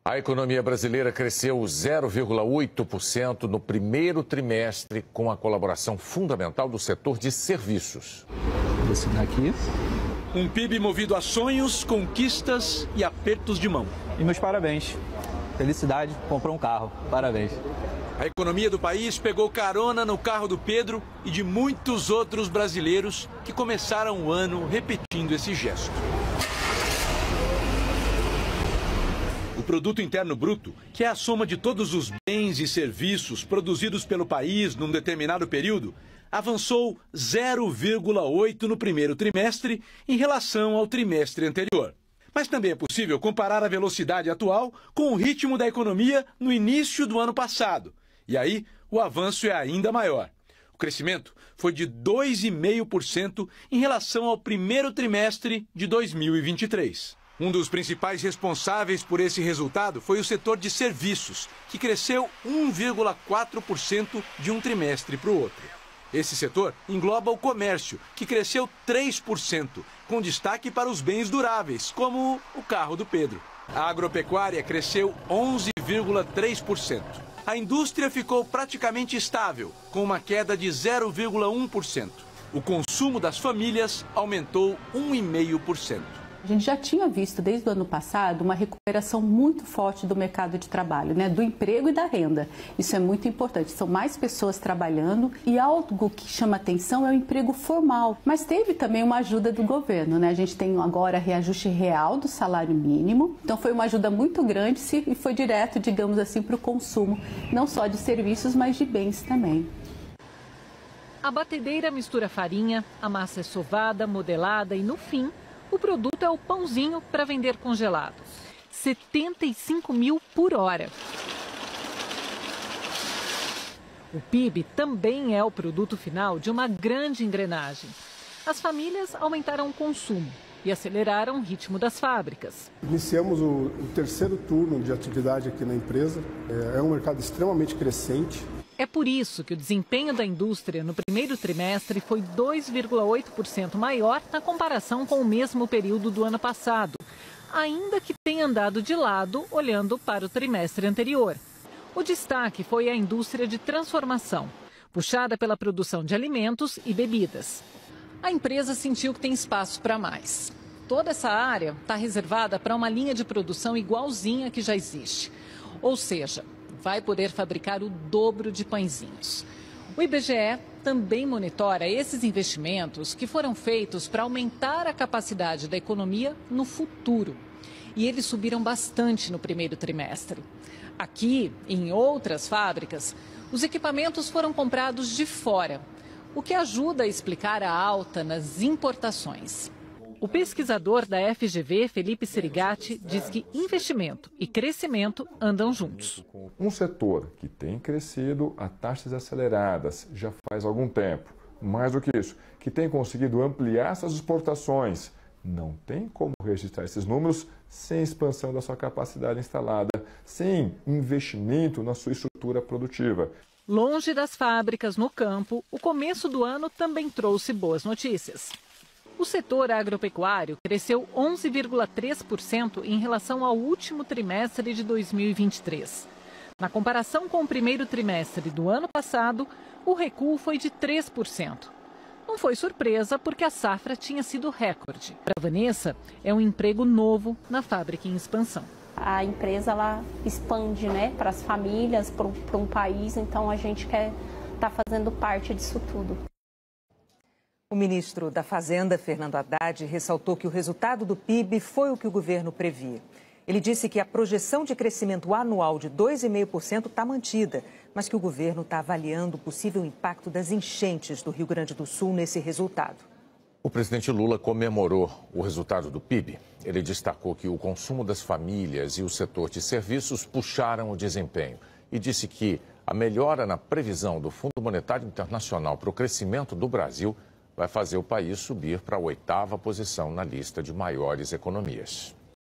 A economia brasileira cresceu 0,8% no primeiro trimestre, com a colaboração fundamental do setor de serviços. Esse daqui. Um PIB movido a sonhos, conquistas e apertos de mão. E meus parabéns. Felicidade, comprou um carro. Parabéns. A economia do país pegou carona no carro do Pedro e de muitos outros brasileiros que começaram o ano repetindo esse gesto. O Produto Interno Bruto, que é a soma de todos os bens e serviços produzidos pelo país num determinado período, avançou 0,8% no primeiro trimestre em relação ao trimestre anterior. Mas também é possível comparar a velocidade atual com o ritmo da economia no início do ano passado. E aí, o avanço é ainda maior. O crescimento foi de 2,5% em relação ao primeiro trimestre de 2023. Um dos principais responsáveis por esse resultado foi o setor de serviços, que cresceu 1,4% de um trimestre para o outro. Esse setor engloba o comércio, que cresceu 3%, com destaque para os bens duráveis, como o carro do Pedro. A agropecuária cresceu 11,3%. A indústria ficou praticamente estável, com uma queda de 0,1%. O consumo das famílias aumentou 1,5%. A gente já tinha visto desde o ano passado uma recuperação muito forte do mercado de trabalho, né? Do emprego e da renda. Isso é muito importante. São mais pessoas trabalhando e algo que chama atenção é o emprego formal. Mas teve também uma ajuda do governo, né? A gente tem agora reajuste real do salário mínimo. Então foi uma ajuda muito grande e foi direto, digamos assim, para o consumo, não só de serviços, mas de bens também. A batedeira mistura farinha, a massa é sovada, modelada e, no fim, o produto é o pãozinho para vender congelado. 75 mil por hora. O PIB também é o produto final de uma grande engrenagem. As famílias aumentaram o consumo e aceleraram o ritmo das fábricas. Iniciamos o terceiro turno de atividade aqui na empresa. É um mercado extremamente crescente. É por isso que o desempenho da indústria no primeiro trimestre foi 2,8% maior na comparação com o mesmo período do ano passado, ainda que tenha andado de lado olhando para o trimestre anterior. O destaque foi a indústria de transformação, puxada pela produção de alimentos e bebidas. A empresa sentiu que tem espaço para mais. Toda essa área está reservada para uma linha de produção igualzinha que já existe. Ou seja, vai poder fabricar o dobro de pãezinhos. O IBGE também monitora esses investimentos que foram feitos para aumentar a capacidade da economia no futuro. E eles subiram bastante no primeiro trimestre. Aqui e em outras fábricas, os equipamentos foram comprados de fora, o que ajuda a explicar a alta nas importações. O pesquisador da FGV, Felipe Serigati, diz que investimento e crescimento andam juntos. Um setor que tem crescido a taxas aceleradas já faz algum tempo, mais do que isso, que tem conseguido ampliar suas exportações, não tem como registrar esses números sem expansão da sua capacidade instalada, sem investimento na sua estrutura produtiva. Longe das fábricas, no campo, o começo do ano também trouxe boas notícias. O setor agropecuário cresceu 11,3% em relação ao último trimestre de 2023. Na comparação com o primeiro trimestre do ano passado, o recuo foi de 3%. Não foi surpresa porque a safra tinha sido recorde. Para Vanessa, é um emprego novo na fábrica em expansão. A empresa ela expande, né, para as famílias, para um país, então a gente quer estar fazendo parte disso tudo. O ministro da Fazenda, Fernando Haddad, ressaltou que o resultado do PIB foi o que o governo previa. Ele disse que a projeção de crescimento anual de 2,5% está mantida, mas que o governo está avaliando o possível impacto das enchentes do Rio Grande do Sul nesse resultado. O presidente Lula comemorou o resultado do PIB. Ele destacou que o consumo das famílias e o setor de serviços puxaram o desempenho e disse que a melhora na previsão do Fundo Monetário Internacional para o crescimento do Brasil vai fazer o país subir para a 8ª posição na lista de maiores economias.